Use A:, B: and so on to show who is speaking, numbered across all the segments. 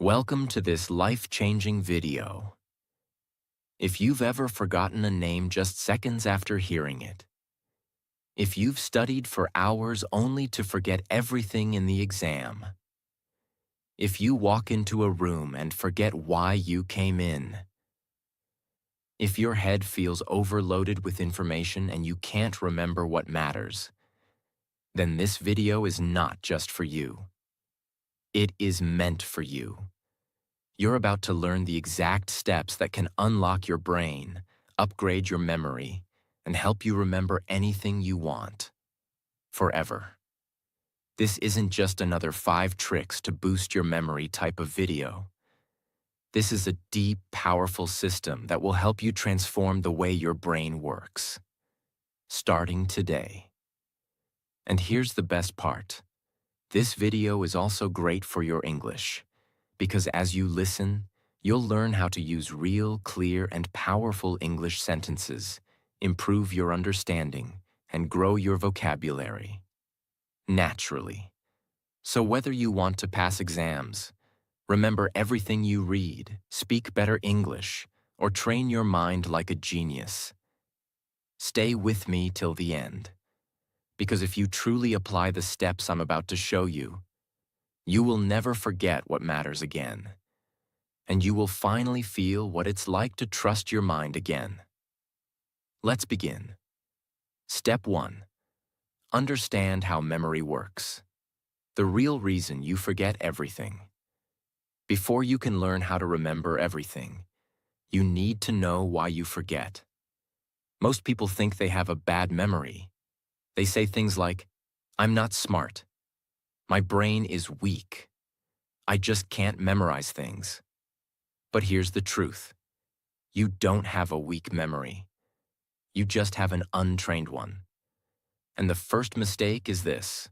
A: Welcome to this life-changing video. If you've ever forgotten a name just seconds after hearing it, if you've studied for hours only to forget everything in the exam, if you walk into a room and forget why you came in, if your head feels overloaded with information and you can't remember what matters, then this video is not just for you. It is meant for you. You're about to learn the exact steps that can unlock your brain, upgrade your memory, and help you remember anything you want, forever. This isn't just another 5 tricks to boost your memory type of video. This is a deep, powerful system that will help you transform the way your brain works, starting today. And here's the best part. This video is also great for your English, because as you listen, you'll learn how to use real, clear, and powerful English sentences, improve your understanding, and grow your vocabulary naturally. So whether you want to pass exams, remember everything you read, speak better English, or train your mind like a genius, stay with me till the end. Because if you truly apply the steps I'm about to show you, you will never forget what matters again, and you will finally feel what it's like to trust your mind again. Let's begin. Step 1. Understand how memory works. The real reason you forget everything. Before you can learn how to remember everything, you need to know why you forget. Most people think they have a bad memory. They say things like, "I'm not smart. My brain is weak. I just can't memorize things." But here's the truth. You don't have a weak memory. You just have an untrained one. And the first mistake is this.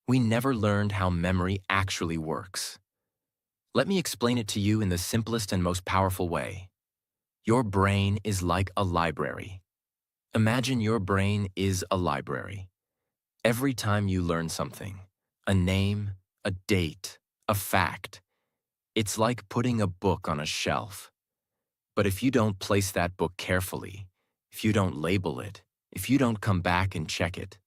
A: We never learned how memory actually works. Let me explain it to you in the simplest and most powerful way. Your brain is like a library. Imagine your brain is a library. Every time you learn something, a name, a date, a fact, it's like putting a book on a shelf. But if you don't place that book carefully, if you don't label it, if you don't come back and check it,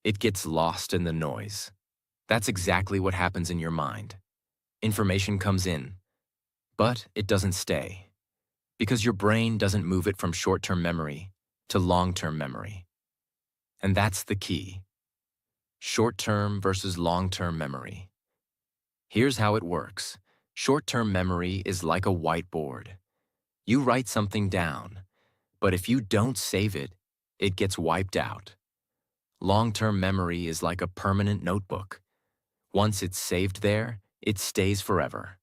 A: it gets lost in the noise. That's exactly what happens in your mind. Information comes in, but it doesn't stay, because your brain doesn't move it from short-term memory to long-term memory. And that's the key. Short-term versus long-term memory. Here's how it works. Short-term memory is like a whiteboard. You write something down, but if you don't save it, it gets wiped out. Long-term memory is like a permanent notebook. Once it's saved there, it stays forever.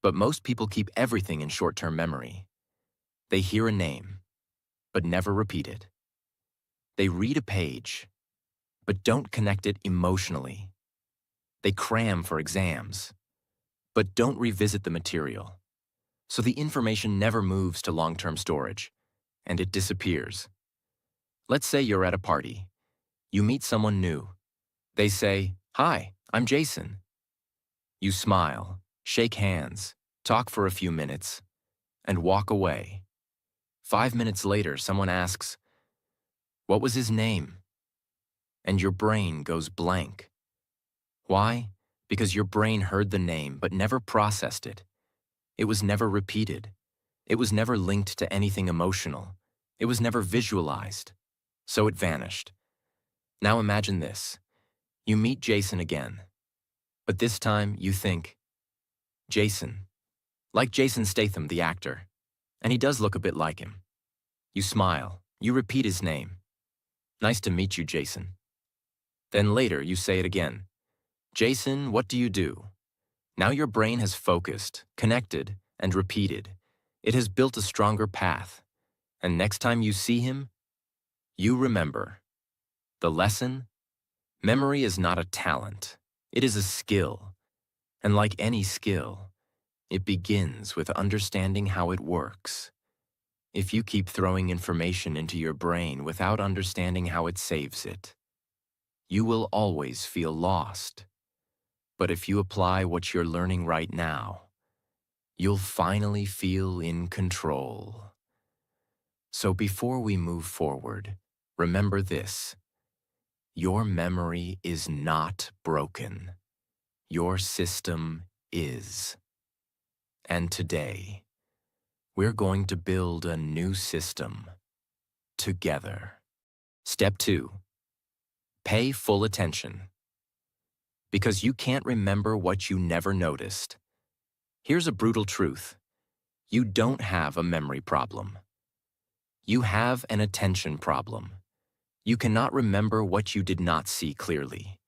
A: But most people keep everything in short-term memory. They hear a name, but never repeat it. They read a page, but don't connect it emotionally. They cram for exams, but don't revisit the material. So the information never moves to long-term storage, and it disappears. Let's say you're at a party. You meet someone new. They say, "Hi, I'm Jason." You smile, shake hands, talk for a few minutes, and walk away. 5 minutes later, someone asks, "What was his name?" And your brain goes blank. Why? Because your brain heard the name but never processed it. It was never repeated. It was never linked to anything emotional. It was never visualized. So it vanished. Now imagine this. You meet Jason again. But this time you think, Jason. Like Jason Statham, the actor. And he does look a bit like him. You smile. You repeat his name. "Nice to meet you, Jason." Then later you say it again. "Jason, what do you do?" Now your brain has focused, connected, and repeated. It has built a stronger path. And next time you see him, you remember. The lesson? Memory is not a talent. It is a skill. And like any skill, it begins with understanding how it works. If you keep throwing information into your brain without understanding how it saves it, you will always feel lost. But if you apply what you're learning right now, you'll finally feel in control. So before we move forward, remember this. Your memory is not broken. Your system is. And today, we're going to build a new system together. Step 2. Pay full attention. Because you can't remember what you never noticed. Here's a brutal truth. You don't have a memory problem. You have an attention problem. You cannot remember what you did not see clearly.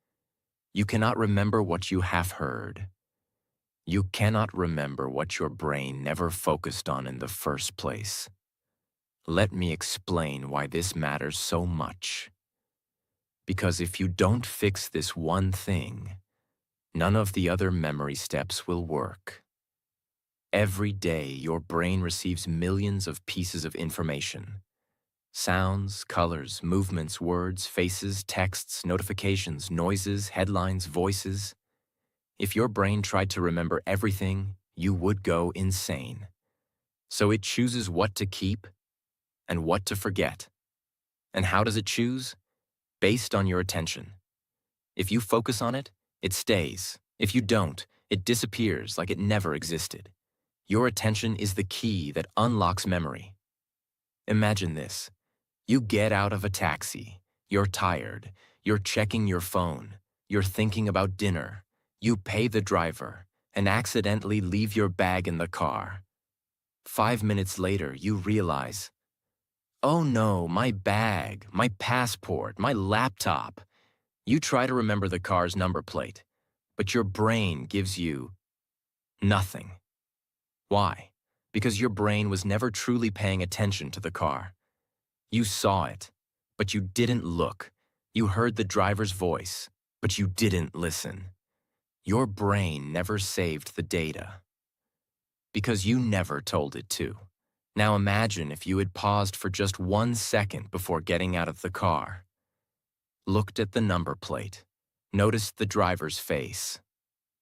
A: You cannot remember what you have heard. You cannot remember what your brain never focused on in the first place. Let me explain why this matters so much. Because if you don't fix this one thing, none of the other memory steps will work. Every day, your brain receives millions of pieces of information. Sounds, colors, movements, words, faces, texts, notifications, noises, headlines, voices. If your brain tried to remember everything, you would go insane. So it chooses what to keep and what to forget. And how does it choose? Based on your attention. If you focus on it, it stays. If you don't, it disappears like it never existed. Your attention is the key that unlocks memory. Imagine this. You get out of a taxi. You're tired. You're checking your phone. You're thinking about dinner. You pay the driver and accidentally leave your bag in the car. 5 minutes later, you realize, oh no, my bag, my passport, my laptop. You try to remember the car's number plate, but your brain gives you nothing. Why? Because your brain was never truly paying attention to the car. You saw it, but you didn't look. You heard the driver's voice, but you didn't listen. Your brain never saved the data because you never told it to. Now imagine if you had paused for just 1 second before getting out of the car, looked at the number plate, noticed the driver's face,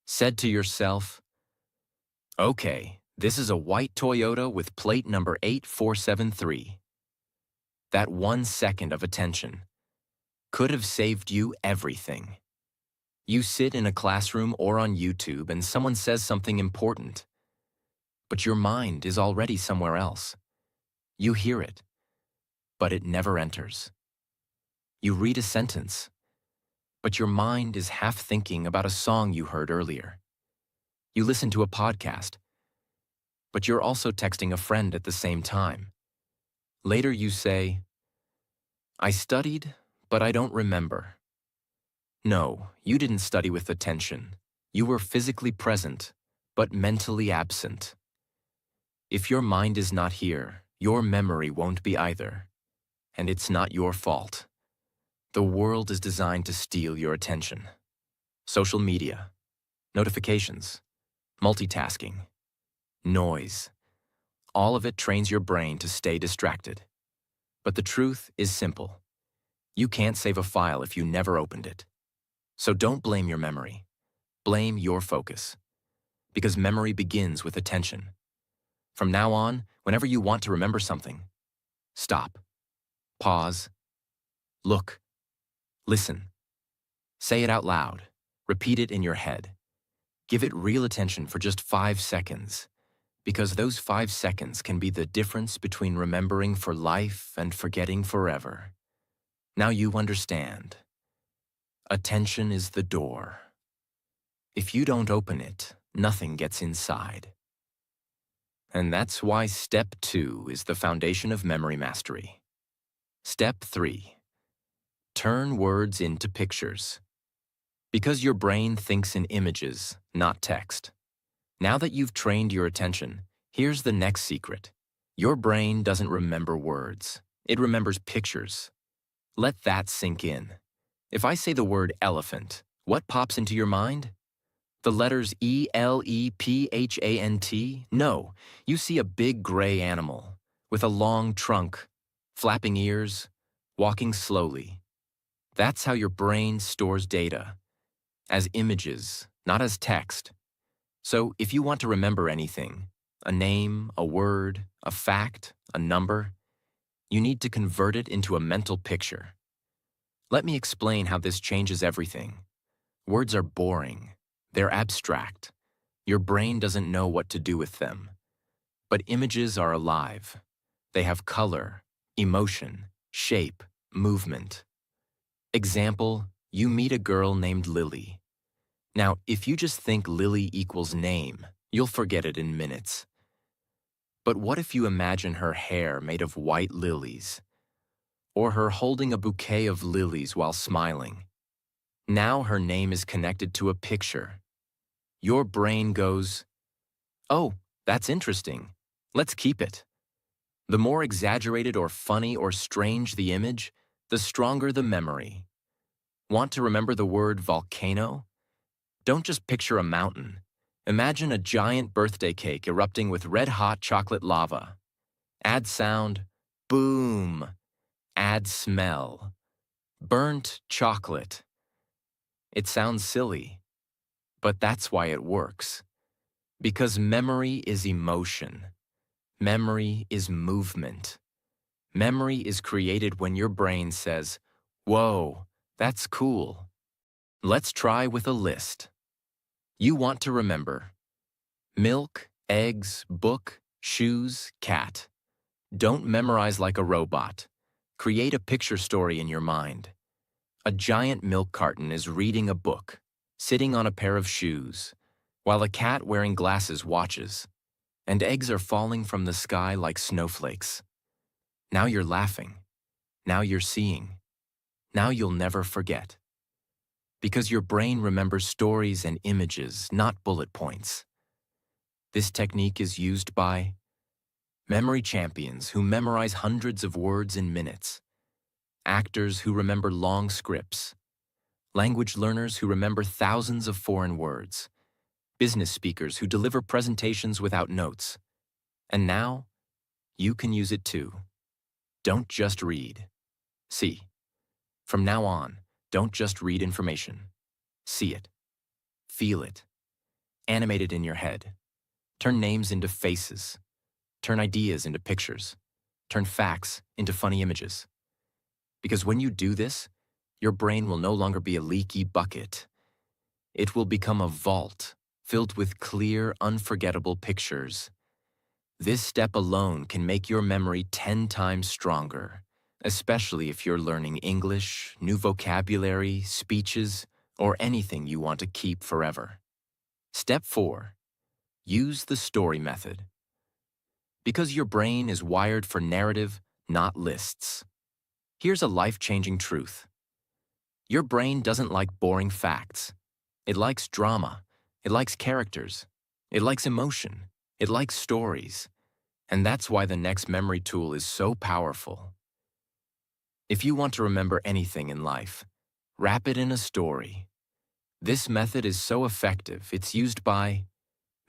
A: said to yourself, okay, this is a white Toyota with plate number 8473. That 1 second of attention could have saved you everything. You sit in a classroom or on YouTube and someone says something important, but your mind is already somewhere else. You hear it, but it never enters. You read a sentence, but your mind is half thinking about a song you heard earlier. You listen to a podcast, but you're also texting a friend at the same time. Later you say, I studied, but I don't remember. No, you didn't study with attention. You were physically present, but mentally absent. If your mind is not here, your memory won't be either. And it's not your fault. The world is designed to steal your attention. Social media, notifications, multitasking, noise. All of it trains your brain to stay distracted. But the truth is simple. You can't save a file if you never opened it. So don't blame your memory. Blame your focus. Because memory begins with attention. From now on, whenever you want to remember something, stop, pause, look, listen. Say it out loud. Repeat it in your head. Give it real attention for just 5 seconds, because those 5 seconds can be the difference between remembering for life and forgetting forever. Now you understand. Attention is the door. If you don't open it, nothing gets inside. And that's why Step 2 is the foundation of memory mastery. Step 3. Turn words into pictures. Because your brain thinks in images, not text. Now that you've trained your attention, here's the next secret. Your brain doesn't remember words. It remembers pictures. Let that sink in. If I say the word elephant, what pops into your mind? The letters E-L-E-P-H-A-N-T? No, you see a big gray animal with a long trunk, flapping ears, walking slowly. That's how your brain stores data, as images, not as text. So if you want to remember anything, a name, a word, a fact, a number, you need to convert it into a mental picture. Let me explain how this changes everything. Words are boring. They're abstract. Your brain doesn't know what to do with them. But images are alive. They have color, emotion, shape, movement. Example, you meet a girl named Lily. Now, if you just think Lily equals name, you'll forget it in minutes. But what if you imagine her hair made of white lilies? Or her holding a bouquet of lilies while smiling? Now her name is connected to a picture. Your brain goes, "Oh, that's interesting. Let's keep it." The more exaggerated or funny or strange the image, the stronger the memory. Want to remember the word volcano? Don't just picture a mountain. Imagine a giant birthday cake erupting with red-hot chocolate lava. Add sound, boom. Add smell, burnt chocolate. It sounds silly, but that's why it works. Because memory is emotion. Memory is movement. Memory is created when your brain says, "Whoa, that's cool." Let's try with a list. You want to remember milk, eggs, book, shoes, cat. Don't memorize like a robot. Create a picture story in your mind. A giant milk carton is reading a book, sitting on a pair of shoes, while a cat wearing glasses watches, and eggs are falling from the sky like snowflakes. Now you're laughing. Now you're seeing. Now you'll never forget. Because your brain remembers stories and images, not bullet points. This technique is used by memory champions who memorize hundreds of words in minutes, actors who remember long scripts, language learners who remember thousands of foreign words, business speakers who deliver presentations without notes. And now, you can use it too. Don't just read. See. From now on, don't just read information. See it. Feel it. Animate it in your head. Turn names into faces. Turn ideas into pictures. Turn facts into funny images. Because when you do this, your brain will no longer be a leaky bucket. It will become a vault filled with clear, unforgettable pictures. This step alone can make your memory 10 times stronger, especially if you're learning English, new vocabulary, speeches, or anything you want to keep forever. Step 4. Use the story method. Because your brain is wired for narrative, not lists. Here's a life-changing truth. Your brain doesn't like boring facts. It likes drama. It likes characters. It likes emotion. It likes stories. And that's why the next memory tool is so powerful. If you want to remember anything in life, wrap it in a story. This method is so effective, it's used by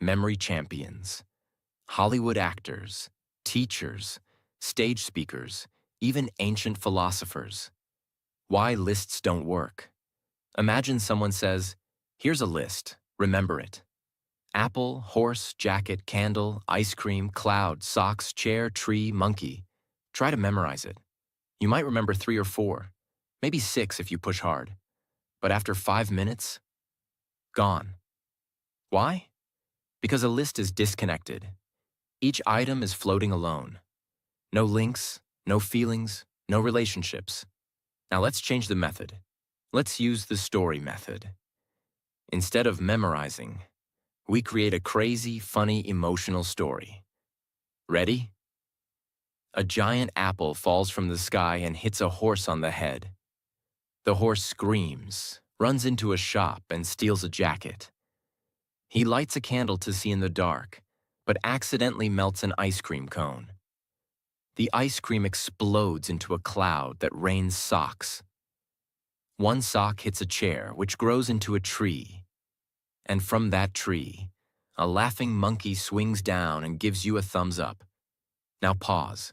A: memory champions, Hollywood actors, teachers, stage speakers, even ancient philosophers. Why lists don't work. Imagine someone says, "Here's a list, remember it. Apple, horse, jacket, candle, ice cream, cloud, socks, chair, tree, monkey." Try to memorize it. You might remember 3 or 4, maybe 6 if you push hard. But after 5 minutes, gone. Why? Because a list is disconnected. Each item is floating alone. No links, no feelings, no relationships. Now let's change the method. Let's use the story method. Instead of memorizing, we create a crazy, funny, emotional story. Ready? A giant apple falls from the sky and hits a horse on the head. The horse screams, runs into a shop, and steals a jacket. He lights a candle to see in the dark, but accidentally melts an ice cream cone. The ice cream explodes into a cloud that rains socks. One sock hits a chair, which grows into a tree. And from that tree, a laughing monkey swings down and gives you a thumbs up. Now pause.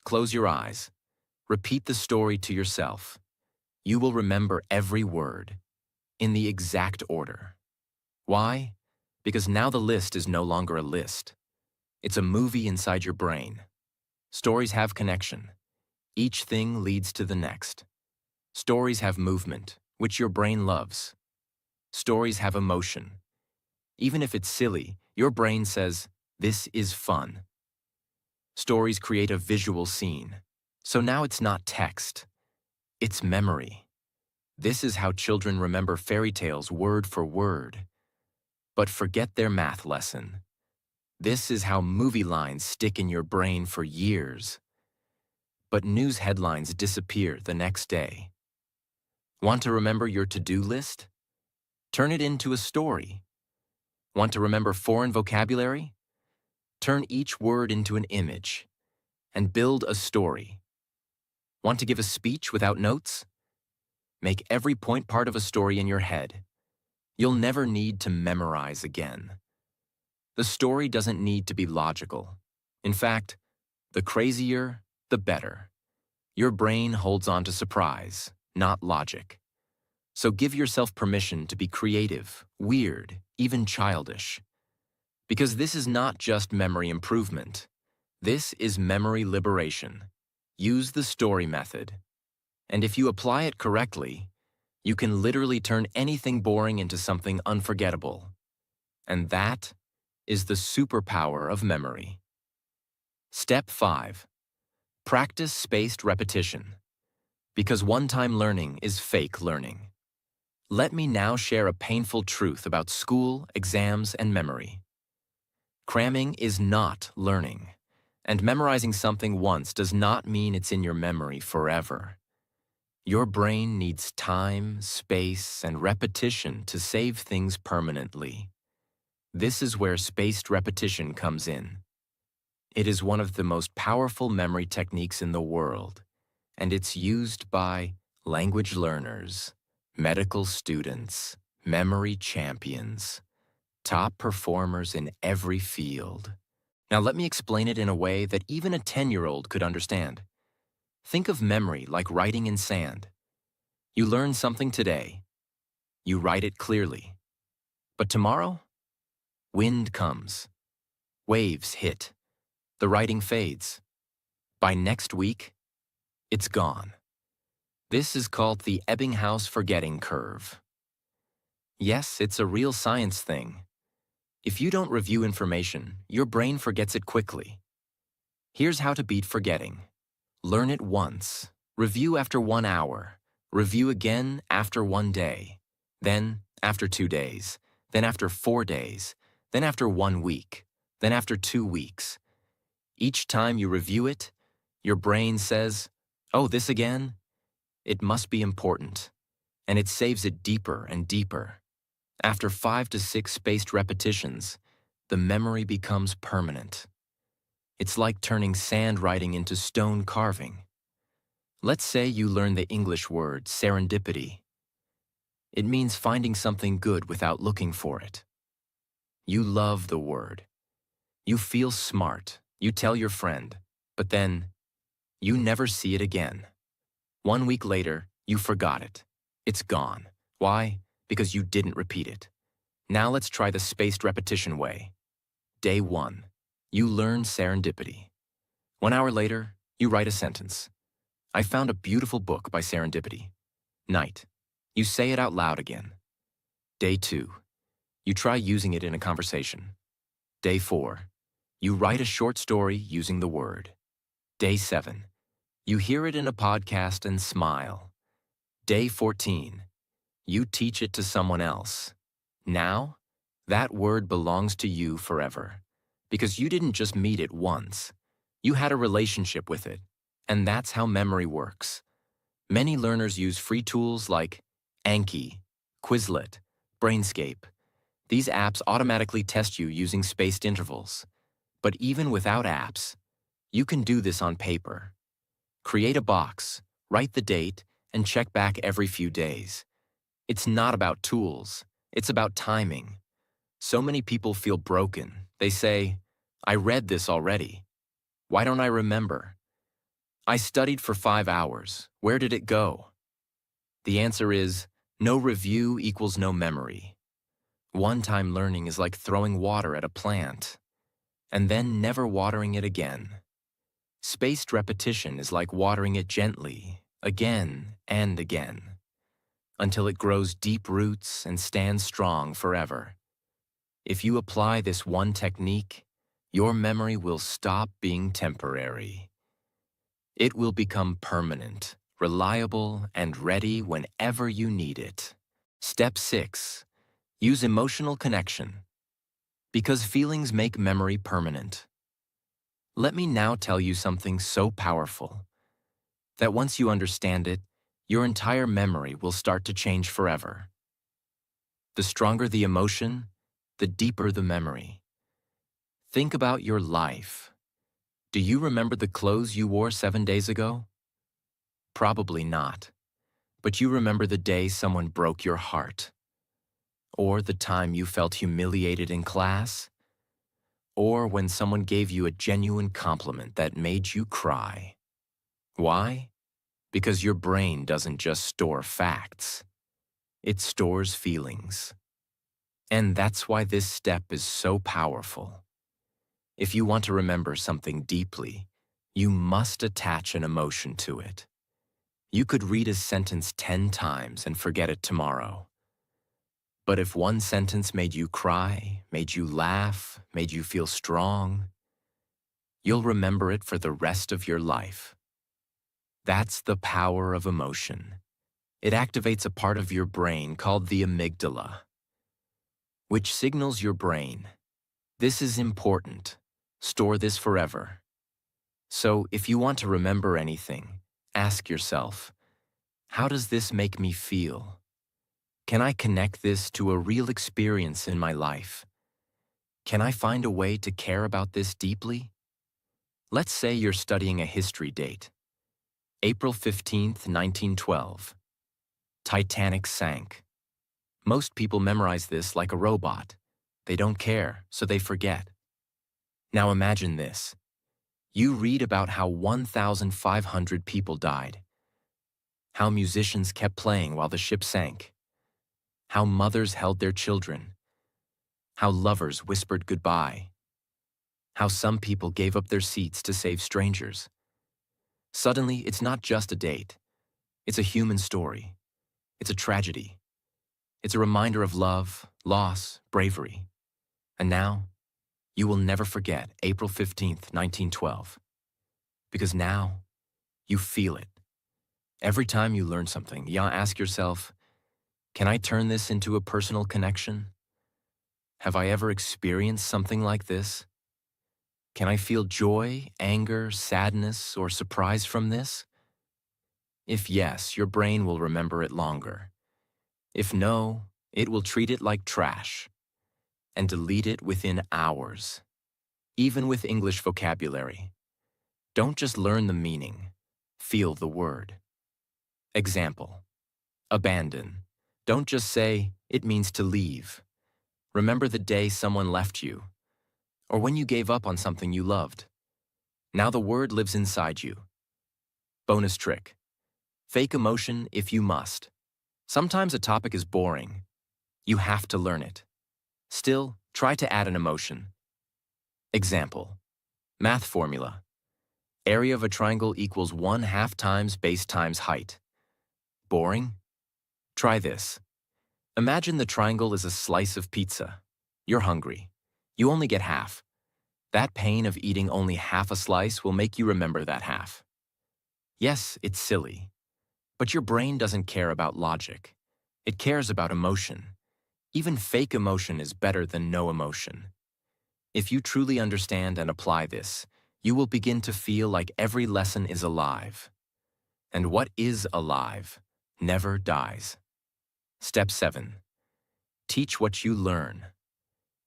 A: Close your eyes. Repeat the story to yourself. You will remember every word, in the exact order. Why? Because now the list is no longer a list. It's a movie inside your brain. Stories have connection. Each thing leads to the next. Stories have movement, which your brain loves. Stories have emotion. Even if it's silly, your brain says, "This is fun." Stories create a visual scene. So now it's not text, it's memory. This is how children remember fairy tales word for word. But forget their math lesson. This is how movie lines stick in your brain for years. But news headlines disappear the next day. Want to remember your to-do list? Turn it into a story. Want to remember foreign vocabulary? Turn each word into an image and build a story. Want to give a speech without notes? Make every point part of a story in your head. You'll never need to memorize again. The story doesn't need to be logical. In fact, the crazier, the better. Your brain holds on to surprise, not logic. So give yourself permission to be creative, weird, even childish. Because this is not just memory improvement. This is memory liberation. Use the story method. And if you apply it correctly, you can literally turn anything boring into something unforgettable. And that is the superpower of memory. Step 5. Practice spaced repetition. Because one-time learning is fake learning. Let me now share a painful truth about school, exams, and memory. Cramming is not learning, and memorizing something once does not mean it's in your memory forever. Your brain needs time, space, and repetition to save things permanently. This is where spaced repetition comes in. It is one of the most powerful memory techniques in the world, and it's used by language learners, medical students, memory champions, top performers in every field. Now let me explain it in a way that even a 10-year-old could understand. Think of memory like writing in sand. You learn something today. You write it clearly. But tomorrow, wind comes. Waves hit. The writing fades. By next week, it's gone. This is called the Ebbinghaus forgetting curve. Yes, it's a real science thing. If you don't review information, your brain forgets it quickly. Here's how to beat forgetting. Learn it once. Review after 1 hour. Review again after 1 day. Then after 2 days. Then after 4 days. Then after 1 week. Then after 2 weeks. Each time you review it, your brain says, "Oh, this again? It must be important." And it saves it deeper and deeper. After 5 to 6 spaced repetitions, the memory becomes permanent. It's like turning sand writing into stone carving. Let's say you learn the English word serendipity. It means finding something good without looking for it. You love the word. You feel smart. You tell your friend, but then you never see it again. 1 week later, you forgot it. It's gone. Why? Because you didn't repeat it. Now let's try the spaced repetition way. Day 1. You learn serendipity. 1 hour later, you write a sentence. I found a beautiful book by serendipity. Night. You say it out loud again. Day 2. You try using it in a conversation. Day 4. You write a short story using the word. Day 7. You hear it in a podcast and smile. Day 14. You teach it to someone else. Now, that word belongs to you forever. Because you didn't just meet it once. You had a relationship with it. And that's how memory works. Many learners use free tools like Anki, Quizlet, Brainscape. These apps automatically test you using spaced intervals. But even without apps, you can do this on paper. Create a box, write the date, and check back every few days. It's not about tools, it's about timing. So many people feel broken. They say, I read this already. Why don't I remember? I studied for 5 hours. Where did it go? The answer is, no review equals no memory. One-time learning is like throwing water at a plant, and then never watering it again. Spaced repetition is like watering it gently, again and again, until it grows deep roots and stands strong forever. If you apply this one technique, your memory will stop being temporary. It will become permanent, reliable, and ready whenever you need it. Step 6. Use emotional connection. Because feelings make memory permanent. Let me now tell you something so powerful that once you understand it, your entire memory will start to change forever. The stronger the emotion, the deeper the memory. Think about your life. Do you remember the clothes you wore 7 days ago? Probably not. But you remember the day someone broke your heart, or the time you felt humiliated in class, or when someone gave you a genuine compliment that made you cry. Why? Because your brain doesn't just store facts. It stores feelings. And that's why this step is so powerful. If you want to remember something deeply, you must attach an emotion to it. You could read a sentence 10 times and forget it tomorrow. But if one sentence made you cry, made you laugh, made you feel strong, you'll remember it for the rest of your life. That's the power of emotion. It activates a part of your brain called the amygdala, which signals your brain, this is important, store this forever. So if you want to remember anything, ask yourself, how does this make me feel? Can I connect this to a real experience in my life? Can I find a way to care about this deeply? Let's say you're studying a history date. April 15th, 1912. Titanic sank. Most people memorize this like a robot. They don't care, so they forget. Now imagine this. You read about how 1,500 people died, how musicians kept playing while the ship sank, how mothers held their children, how lovers whispered goodbye, how some people gave up their seats to save strangers. Suddenly, it's not just a date. It's a human story. It's a tragedy. It's a reminder of love, loss, bravery. And now, you will never forget April 15th, 1912. Because now, you feel it. Every time you learn something, you ask yourself, can I turn this into a personal connection? Have I ever experienced something like this? Can I feel joy, anger, sadness, or surprise from this? If yes, your brain will remember it longer. If no, it will treat it like trash and delete it within hours. Even with English vocabulary, don't just learn the meaning, feel the word. Example, abandon. Don't just say, it means to leave. Remember the day someone left you, or when you gave up on something you loved. Now the word lives inside you. Bonus trick. Fake emotion if you must. Sometimes a topic is boring. You have to learn it. Still, try to add an emotion. Example, math formula. Area of a triangle equals 1/2 times base times height. Boring? Try this. Imagine the triangle is a slice of pizza. You're hungry. You only get half. That pain of eating only half a slice will make you remember that half. Yes, it's silly. But your brain doesn't care about logic. It cares about emotion. Even fake emotion is better than no emotion. If you truly understand and apply this, you will begin to feel like every lesson is alive. And what is alive never dies. Step 7. Teach what you learn.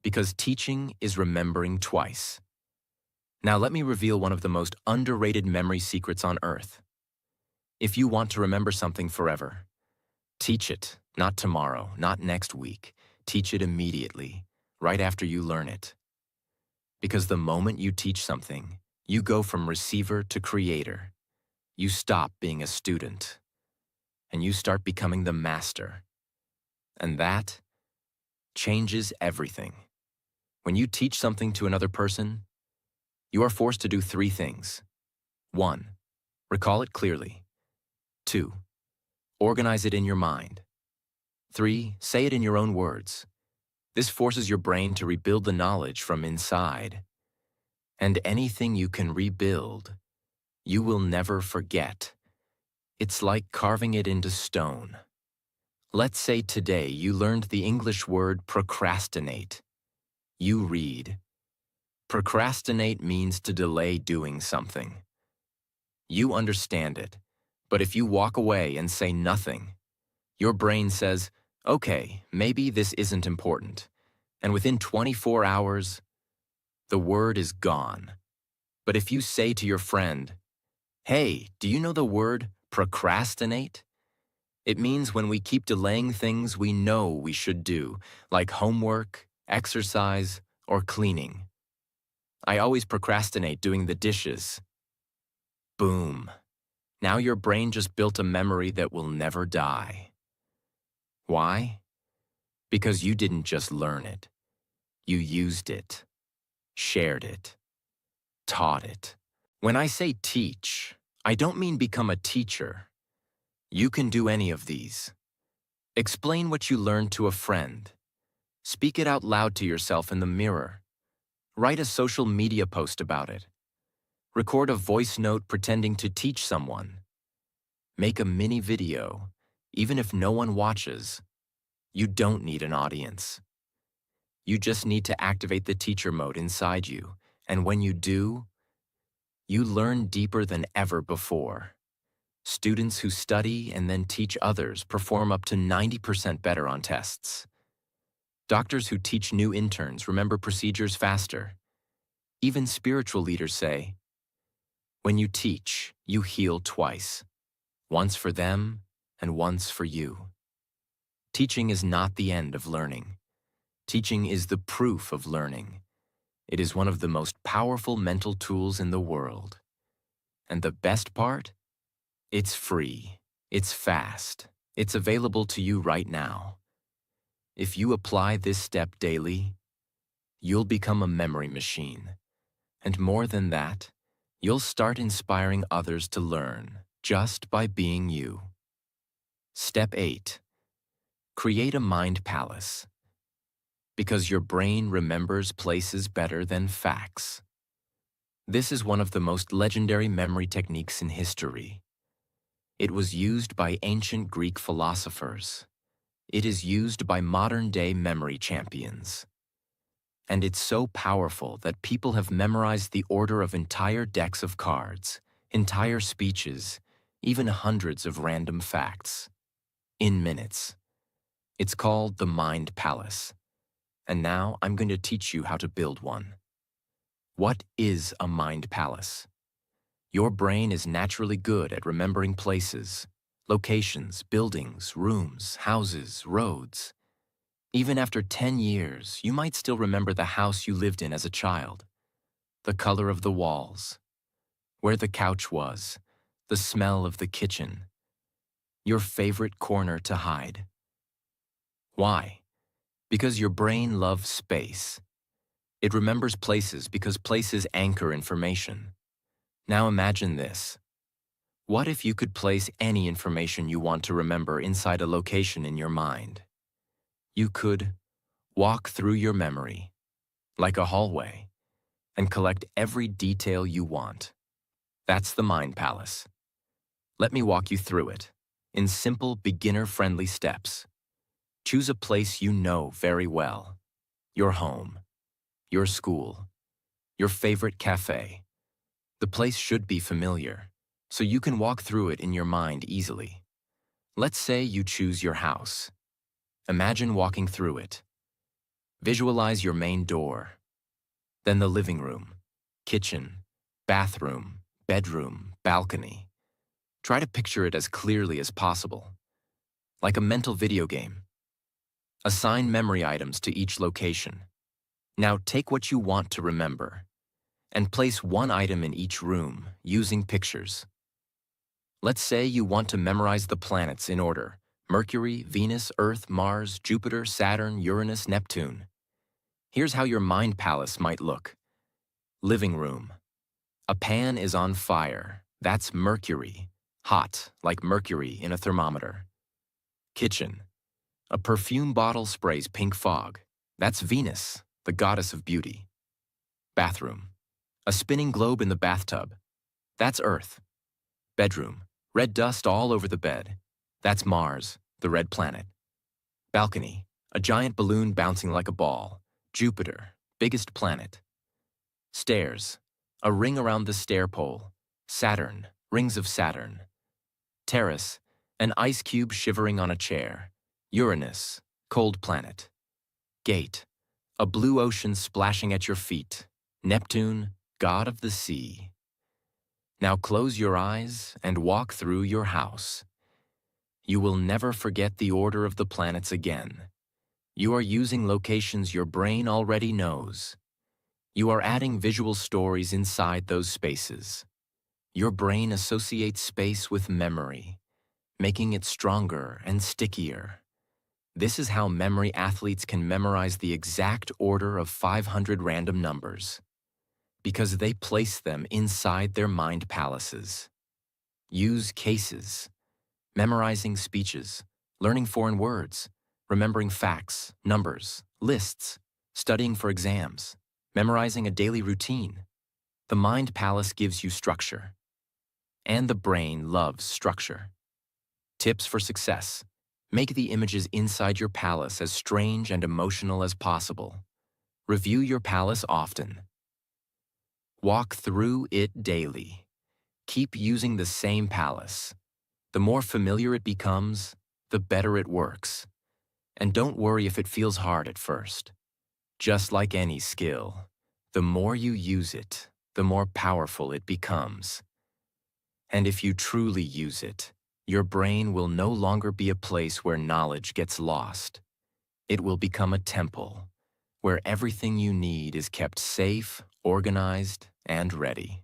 A: Because teaching is remembering twice. Now let me reveal one of the most underrated memory secrets on earth. If you want to remember something forever, teach it, not tomorrow, not next week. Teach it immediately, right after you learn it. Because the moment you teach something, you go from receiver to creator. You stop being a student, and you start becoming the master. And that changes everything. When you teach something to another person, you are forced to do three things. 1. Recall it clearly. 2. Organize it in your mind. 3. Say it in your own words. This forces your brain to rebuild the knowledge from inside. And anything you can rebuild, you will never forget. It's like carving it into stone. Let's say today you learned the English word procrastinate. You read. Procrastinate means to delay doing something. You understand it, but if you walk away and say nothing, your brain says, okay, maybe this isn't important. And within 24 hours, the word is gone. But if you say to your friend, hey, do you know the word procrastinate? It means when we keep delaying things we know we should do, like homework, exercise, or cleaning. I always procrastinate doing the dishes. Boom. Now your brain just built a memory that will never die. Why? Because you didn't just learn it. You used it, shared it, taught it. When I say teach, I don't mean become a teacher. You can do any of these. Explain what you learned to a friend. Speak it out loud to yourself in the mirror. Write a social media post about it. Record a voice note pretending to teach someone. Make a mini video, even if no one watches. You don't need an audience. You just need to activate the teacher mode inside you, and when you do, you learn deeper than ever before. Students who study and then teach others perform up to 90% better on tests. Doctors who teach new interns remember procedures faster. Even spiritual leaders say, when you teach, you heal twice, once for them and once for you. Teaching is not the end of learning. Teaching is the proof of learning. It is one of the most powerful mental tools in the world. And the best part? It's free. It's fast. It's available to you right now. If you apply this step daily, you'll become a memory machine. And more than that, you'll start inspiring others to learn just by being you. Step 8. Create a mind palace. Because your brain remembers places better than facts. This is one of the most legendary memory techniques in history. It was used by ancient Greek philosophers. It is used by modern-day memory champions. And it's so powerful that people have memorized the order of entire decks of cards, entire speeches, even hundreds of random facts. In minutes. It's called the Mind Palace. And now I'm going to teach you how to build one. What is a mind palace? Your brain is naturally good at remembering places, locations, buildings, rooms, houses, roads. Even after 10 years, you might still remember the house you lived in as a child, the color of the walls, where the couch was, the smell of the kitchen, your favorite corner to hide. Why? Because your brain loves space. It remembers places because places anchor information. Now imagine this. What if you could place any information you want to remember inside a location in your mind? You could walk through your memory, like a hallway, and collect every detail you want. That's the Mind Palace. Let me walk you through it, in simple, beginner-friendly steps. Choose a place you know very well. Your home, your school, your favorite cafe. The place should be familiar, so you can walk through it in your mind easily. Let's say you choose your house. Imagine walking through it. Visualize your main door, then the living room, kitchen, bathroom, bedroom, balcony. Try to picture it as clearly as possible, like a mental video game. Assign memory items to each location. Now take what you want to remember and place one item in each room using pictures. Let's say you want to memorize the planets in order, Mercury, Venus, Earth, Mars, Jupiter, Saturn, Uranus, Neptune. Here's how your mind palace might look. Living room. A pan is on fire. That's Mercury. Hot, like mercury in a thermometer. Kitchen. A perfume bottle sprays pink fog. That's Venus, the goddess of beauty. Bathroom. A spinning globe in the bathtub. That's Earth. Bedroom. Red dust all over the bed. That's Mars, the red planet. Balcony. A giant balloon bouncing like a ball. Jupiter, biggest planet. Stairs. A ring around the stair pole. Saturn, rings of Saturn. Terrace. An ice cube shivering on a chair. Uranus, cold planet. Gate. A blue ocean splashing at your feet. Neptune, god of the sea. Now close your eyes and walk through your house. You will never forget the order of the planets again. You are using locations your brain already knows. You are adding visual stories inside those spaces. Your brain associates space with memory, making it stronger and stickier. This is how memory athletes can memorize the exact order of 500 random numbers, because they place them inside their mind palaces. Use cases, memorizing speeches, learning foreign words, remembering facts, numbers, lists, studying for exams, memorizing a daily routine. The mind palace gives you structure, and the brain loves structure. Tips for success. Make the images inside your palace as strange and emotional as possible. Review your palace often. Walk through it daily. Keep using the same palace. The more familiar it becomes, the better it works. And don't worry if it feels hard at first. Just like any skill, the more you use it, the more powerful it becomes. And if you truly use it, your brain will no longer be a place where knowledge gets lost. It will become a temple, where everything you need is kept safe, organized, and ready.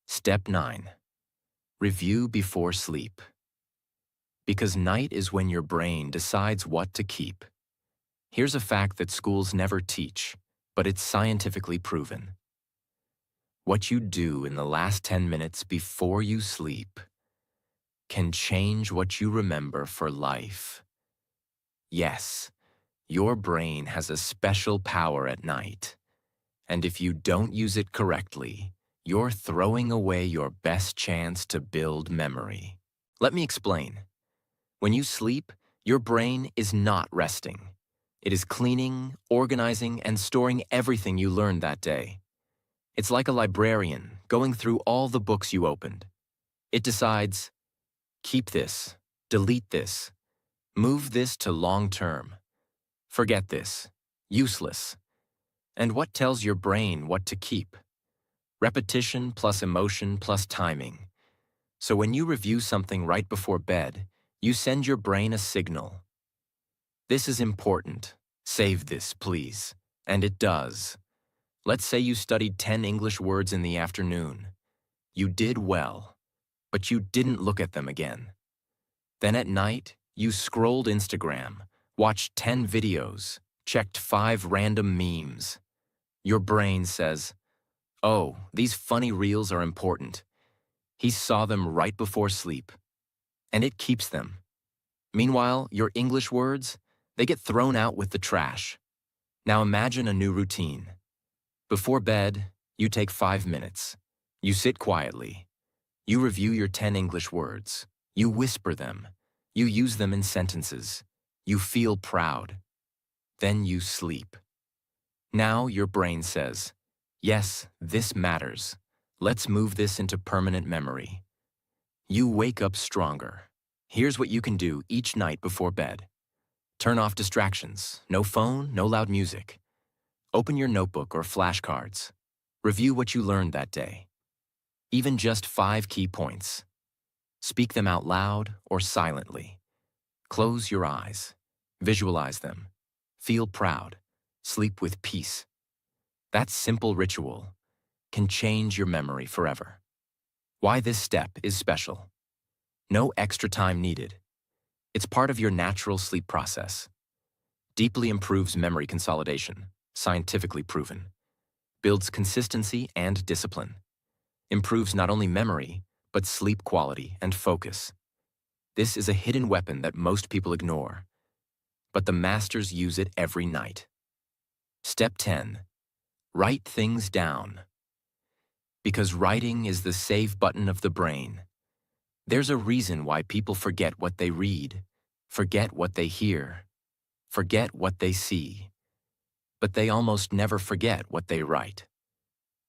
A: Step 9. Review before sleep. Because night is when your brain decides what to keep. Here's a fact that schools never teach, but it's scientifically proven. What you do in the last 10 minutes before you sleep can change what you remember for life. Yes, your brain has a special power at night, and if you don't use it correctly, you're throwing away your best chance to build memory. Let me explain. When you sleep, your brain is not resting. It is cleaning, organizing, and storing everything you learned that day. It's like a librarian going through all the books you opened. It decides, keep this, delete this, move this to long term, forget this, useless. And what tells your brain what to keep? Repetition plus emotion plus timing. So when you review something right before bed, you send your brain a signal. This is important. Save this, please. And it does. Let's say you studied 10 English words in the afternoon. You did well, but you didn't look at them again. Then at night, you scrolled Instagram, watched 10 videos, checked 5 random memes. Your brain says, oh, these funny reels are important. He saw them right before sleep. And it keeps them. Meanwhile, your English words, they get thrown out with the trash. Now imagine a new routine. Before bed, you take 5 minutes. You sit quietly. You review your 10 English words. You whisper them. You use them in sentences. You feel proud. Then you sleep. Now your brain says, yes, this matters. Let's move this into permanent memory. You wake up stronger. Here's what you can do each night before bed. Turn off distractions. No phone, no loud music. Open your notebook or flashcards. Review what you learned that day. Even just 5 key points. Speak them out loud or silently. Close your eyes. Visualize them. Feel proud. Sleep with peace. That simple ritual can change your memory forever. Why this step is special. No extra time needed. It's part of your natural sleep process. Deeply improves memory consolidation, scientifically proven. Builds consistency and discipline. Improves not only memory, but sleep quality and focus. This is a hidden weapon that most people ignore, but the masters use it every night. Step 10. Write things down. Because writing is the save button of the brain. There's a reason why people forget what they read, forget what they hear, forget what they see, but they almost never forget what they write.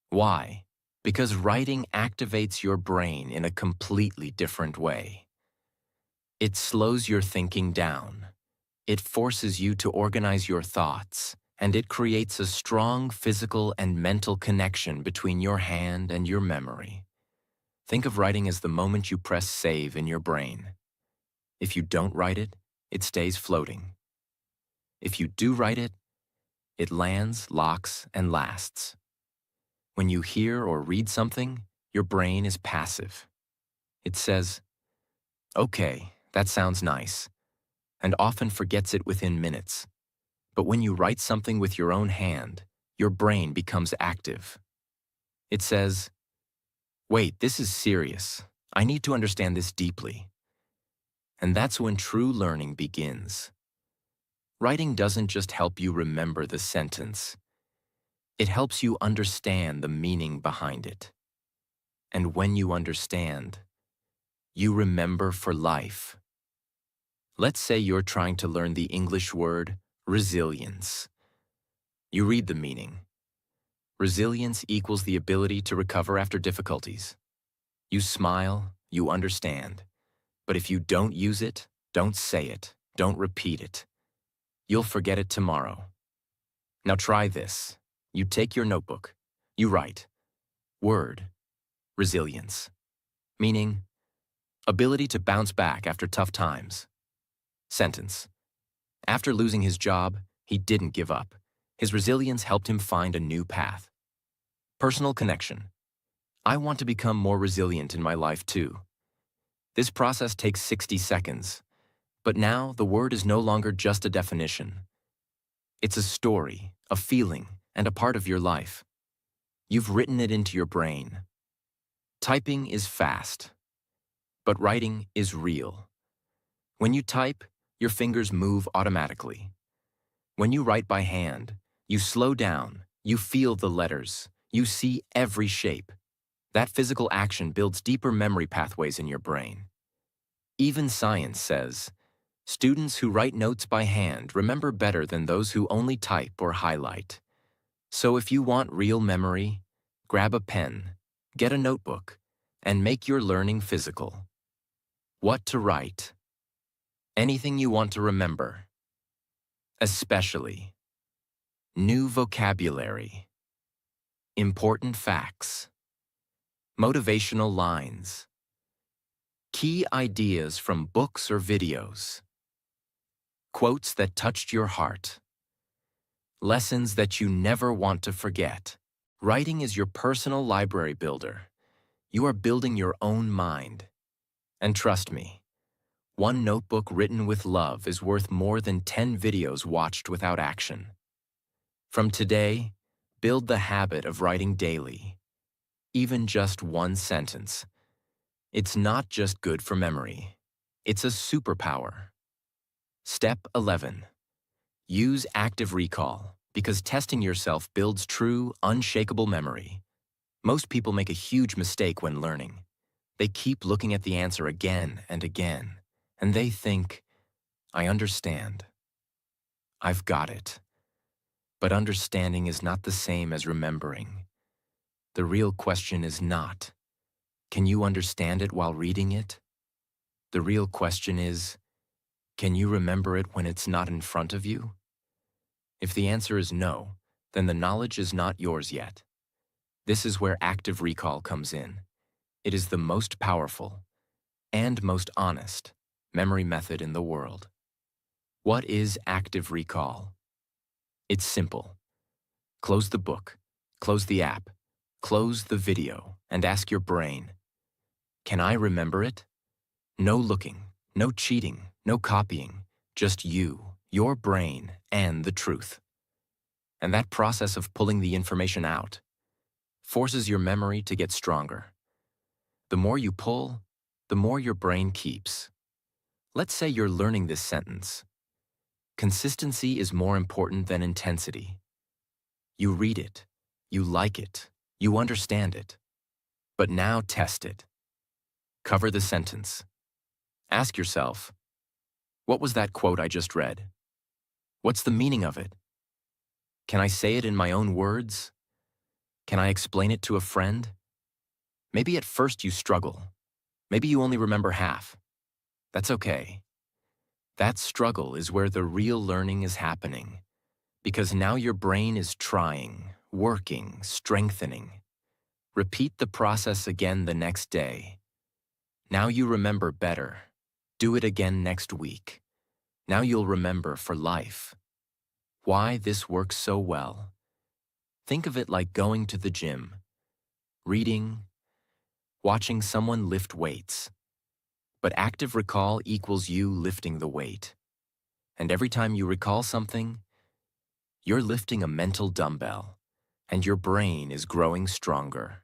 A: Why? Because writing activates your brain in a completely different way. It slows your thinking down. It forces you to organize your thoughts, and it creates a strong physical and mental connection between your hand and your memory. Think of writing as the moment you press save in your brain. If you don't write it, it stays floating. If you do write it, it lands, locks, and lasts. When you hear or read something, your brain is passive. It says, "Okay, that sounds nice," and often forgets it within minutes. But when you write something with your own hand, your brain becomes active. It says, "Wait, this is serious. I need to understand this deeply." And that's when true learning begins. Writing doesn't just help you remember the sentence. It helps you understand the meaning behind it. And when you understand, you remember for life. Let's say you're trying to learn the English word resilience. You read the meaning. Resilience equals the ability to recover after difficulties. You smile, you understand. But if you don't use it, don't say it, don't repeat it, you'll forget it tomorrow. Now try this. You take your notebook. You write, word, resilience, meaning ability to bounce back after tough times. Sentence. After losing his job, he didn't give up. His resilience helped him find a new path. Personal connection. I want to become more resilient in my life too. This process takes 60 seconds, but now the word is no longer just a definition. It's a story, a feeling, and a part of your life. You've written it into your brain. Typing is fast, but writing is real. When you type, your fingers move automatically. When you write by hand, you slow down, you feel the letters, you see every shape. That physical action builds deeper memory pathways in your brain. Even science says, students who write notes by hand remember better than those who only type or highlight. So if you want real memory, grab a pen, get a notebook, and make your learning physical. What to write? Anything you want to remember. Especially new vocabulary, important facts, motivational lines, key ideas from books or videos, quotes that touched your heart, lessons that you never want to forget. Writing is your personal library builder. You are building your own mind. And trust me, one notebook written with love is worth more than 10 videos watched without action. From today, build the habit of writing daily, even just one sentence. It's not just good for memory. It's a superpower. Step 11. Use active recall, because testing yourself builds true, unshakable memory. Most people make a huge mistake when learning. They keep looking at the answer again and again, and they think, I understand. I've got it. But understanding is not the same as remembering. The real question is not, can you understand it while reading it? The real question is, can you remember it when it's not in front of you? If the answer is no, then the knowledge is not yours yet. This is where active recall comes in. It is the most powerful and most honest memory method in the world. What is active recall? It's simple. Close the book, close the app, close the video, and ask your brain, can I remember it? No looking, No cheating, no copying, just you, your brain, and the truth. And that process of pulling the information out forces your memory to get stronger. The more you pull, the more your brain keeps. Let's say you're learning this sentence. Consistency is more important than intensity. You read it, you like it, you understand it. But now test it. Cover the sentence. Ask yourself, what was that quote I just read? What's the meaning of it? Can I say it in my own words? Can I explain it to a friend? Maybe at first you struggle. Maybe you only remember half. That's okay. That struggle is where the real learning is happening, because now your brain is trying, working, strengthening. Repeat the process again the next day. Now you remember better. Do it again next week. Now you'll remember for life. Why this works so well? Think of it like going to the gym, reading, watching someone lift weights. But active recall equals you lifting the weight. And every time you recall something, you're lifting a mental dumbbell, and your brain is growing stronger.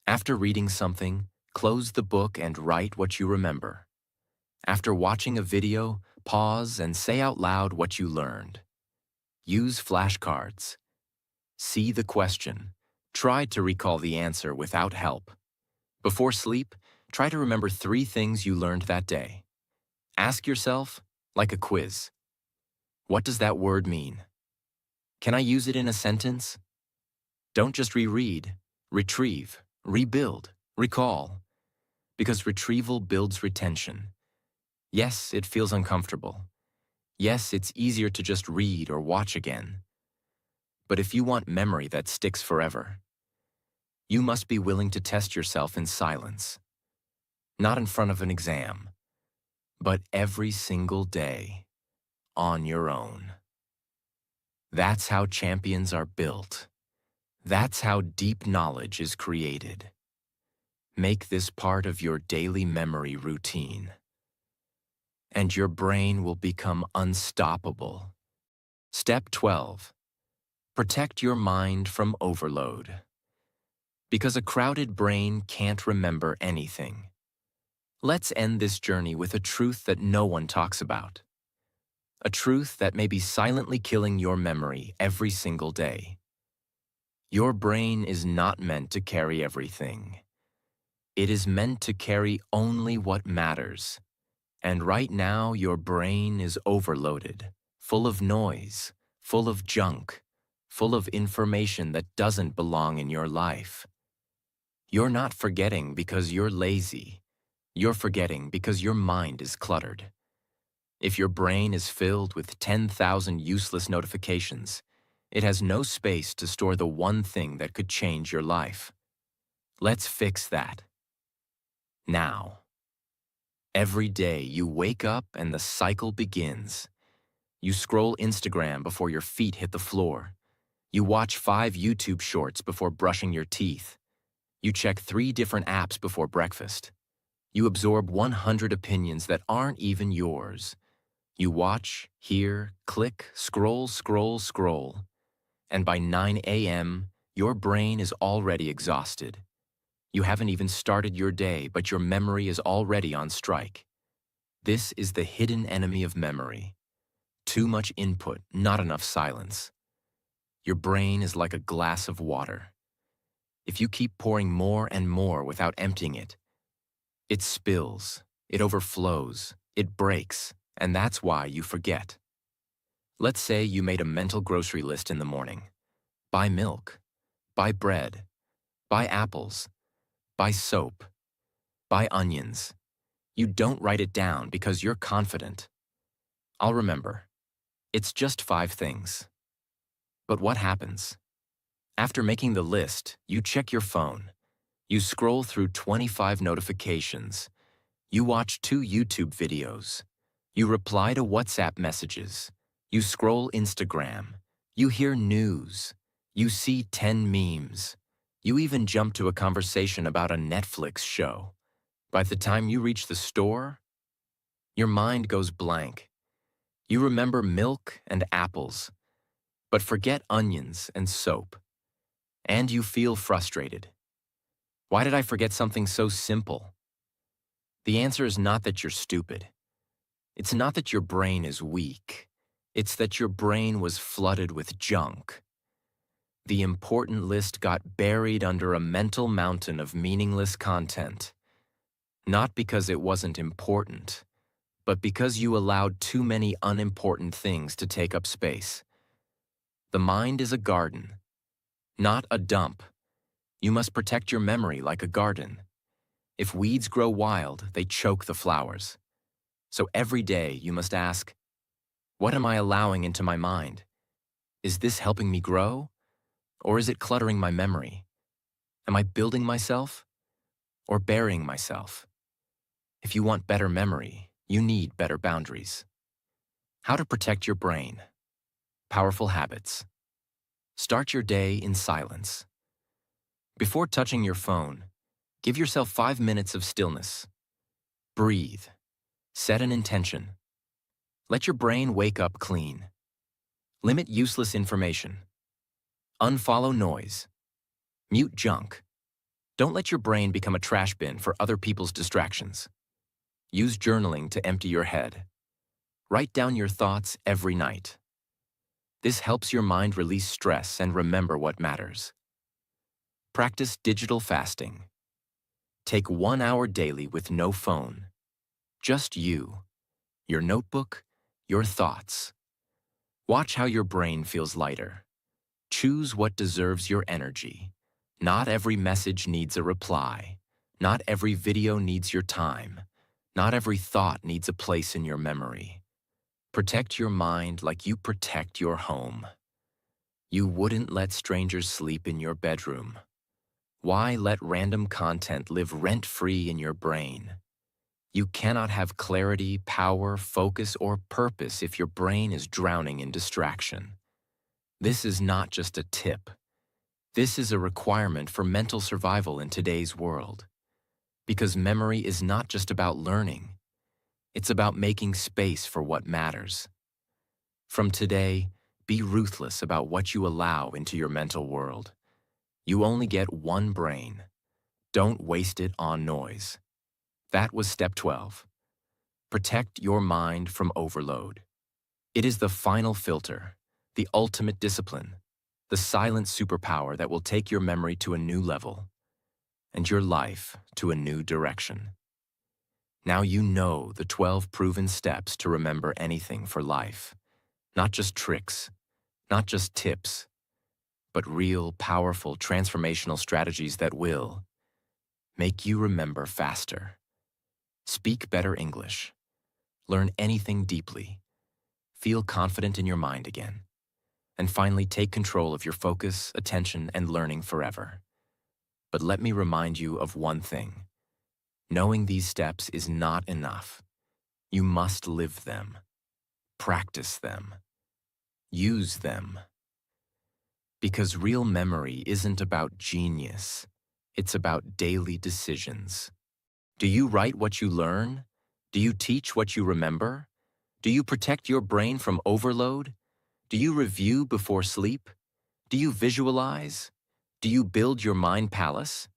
A: After reading something, close the book and write what you remember. After watching a video, pause and say out loud what you learned. Use flashcards. See the question. Try to recall the answer without help. Before sleep, try to remember 3 things you learned that day. Ask yourself, like a quiz, what does that word mean? Can I use it in a sentence? Don't just reread, retrieve, rebuild, recall, because retrieval builds retention. Yes, it feels uncomfortable. Yes, it's easier to just read or watch again. But if you want memory that sticks forever, you must be willing to test yourself in silence. Not in front of an exam, but every single day, on your own. That's how champions are built. That's how deep knowledge is created. Make this part of your daily memory routine, and your brain will become unstoppable. Step 12. Protect your mind from overload. Because a crowded brain can't remember anything. Let's end this journey with a truth that no one talks about. A truth that may be silently killing your memory every single day. Your brain is not meant to carry everything. It is meant to carry only what matters. And right now, your brain is overloaded, full of noise, full of junk, full of information that doesn't belong in your life. You're not forgetting because you're lazy. You're forgetting because your mind is cluttered. If your brain is filled with 10,000 useless notifications, it has no space to store the one thing that could change your life. Let's fix that. Now. Every day you wake up and the cycle begins. You scroll Instagram before your feet hit the floor. You watch 5 YouTube shorts before brushing your teeth. You check 3 different apps before breakfast. You absorb 100 opinions that aren't even yours. You watch, hear, click, scroll, scroll, scroll. And by 9 a.m., your brain is already exhausted. You haven't even started your day, but your memory is already on strike. This is the hidden enemy of memory. Too much input, not enough silence. Your brain is like a glass of water. If you keep pouring more and more without emptying it, it spills, it overflows, it breaks, and that's why you forget. Let's say you made a mental grocery list in the morning. Buy milk, buy bread, buy apples, buy soap, buy onions. You don't write it down because you're confident. I'll remember. It's just 5 things. But what happens? After making the list, you check your phone. You scroll through 25 notifications. You watch 2 YouTube videos. You reply to WhatsApp messages. You scroll Instagram. You hear news. You see 10 memes. You even jump to a conversation about a Netflix show. By the time you reach the store, Your mind goes blank. You remember milk and apples, but forget onions and soap. And you feel frustrated. Why did I forget something so simple? The answer is not that you're stupid. It's not that your brain is weak. It's that your brain was flooded with junk. The important list got buried under a mental mountain of meaningless content. Not because it wasn't important, but because you allowed too many unimportant things to take up space. The mind is a garden, not a dump. You must protect your memory like a garden. If weeds grow wild, they choke the flowers. So every day you must ask, what am I allowing into my mind? Is this helping me grow? Or is it cluttering my memory? Am I building myself or burying myself? If you want better memory, you need better boundaries. How to protect your brain. Powerful habits. Start your day in silence. Before touching your phone, give yourself 5 minutes of stillness. Breathe. Set an intention. Let your brain wake up clean. Limit useless information. Unfollow noise. Mute junk. Don't let your brain become a trash bin for other people's distractions. Use journaling to empty your head. Write down your thoughts every night. This helps your mind release stress and remember what matters. Practice digital fasting. Take 1 hour daily with no phone. Just you, your notebook, your thoughts. Watch how your brain feels lighter. Choose what deserves your energy. Not every message needs a reply. Not every video needs your time. Not every thought needs a place in your memory. Protect your mind like you protect your home. You wouldn't let strangers sleep in your bedroom. Why let random content live rent-free in your brain? You cannot have clarity, power, focus, or purpose if your brain is drowning in distraction. This is not just a tip. This is a requirement for mental survival in today's world. Because memory is not just about learning. It's about making space for what matters. From today, be ruthless about what you allow into your mental world. You only get one brain. Don't waste it on noise. That was step 12. Protect your mind from overload. It is the final filter, the ultimate discipline, the silent superpower that will take your memory to a new level and your life to a new direction. Now you know the 12 proven steps to remember anything for life. Not just tricks, not just tips, but real, powerful, transformational strategies that will make you remember faster, speak better English, learn anything deeply, feel confident in your mind again, and finally take control of your focus, attention, and learning forever. But let me remind you of one thing. Knowing these steps is not enough. You must live them, practice them, use them. Because real memory isn't about genius, it's about daily decisions. Do you write what you learn? Do you teach what you remember? Do you protect your brain from overload? Do you review before sleep? Do you visualize? Do you build your mind palace?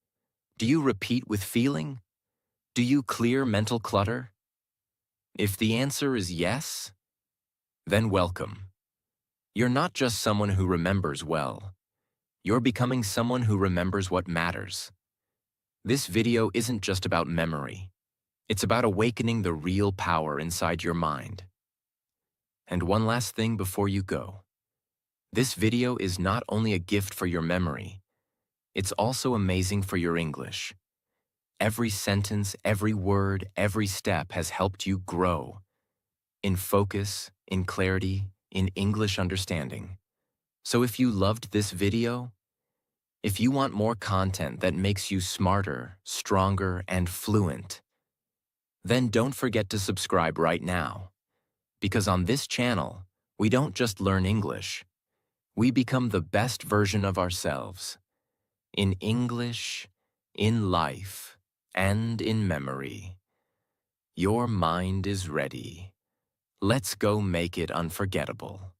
A: Do you repeat with feeling? Do you clear mental clutter? If the answer is yes, then welcome. You're not just someone who remembers well. You're becoming someone who remembers what matters. This video isn't just about memory. It's about awakening the real power inside your mind. And one last thing before you go. This video is not only a gift for your memory, it's also amazing for your English. Every sentence, every word, every step has helped you grow. In focus, in clarity, in English understanding. So if you loved this video, if you want more content that makes you smarter, stronger, and fluent, then don't forget to subscribe right now. Because on this channel, we don't just learn English. We become the best version of ourselves. In English, in life, and in memory. Your mind is ready. Let's go make it unforgettable.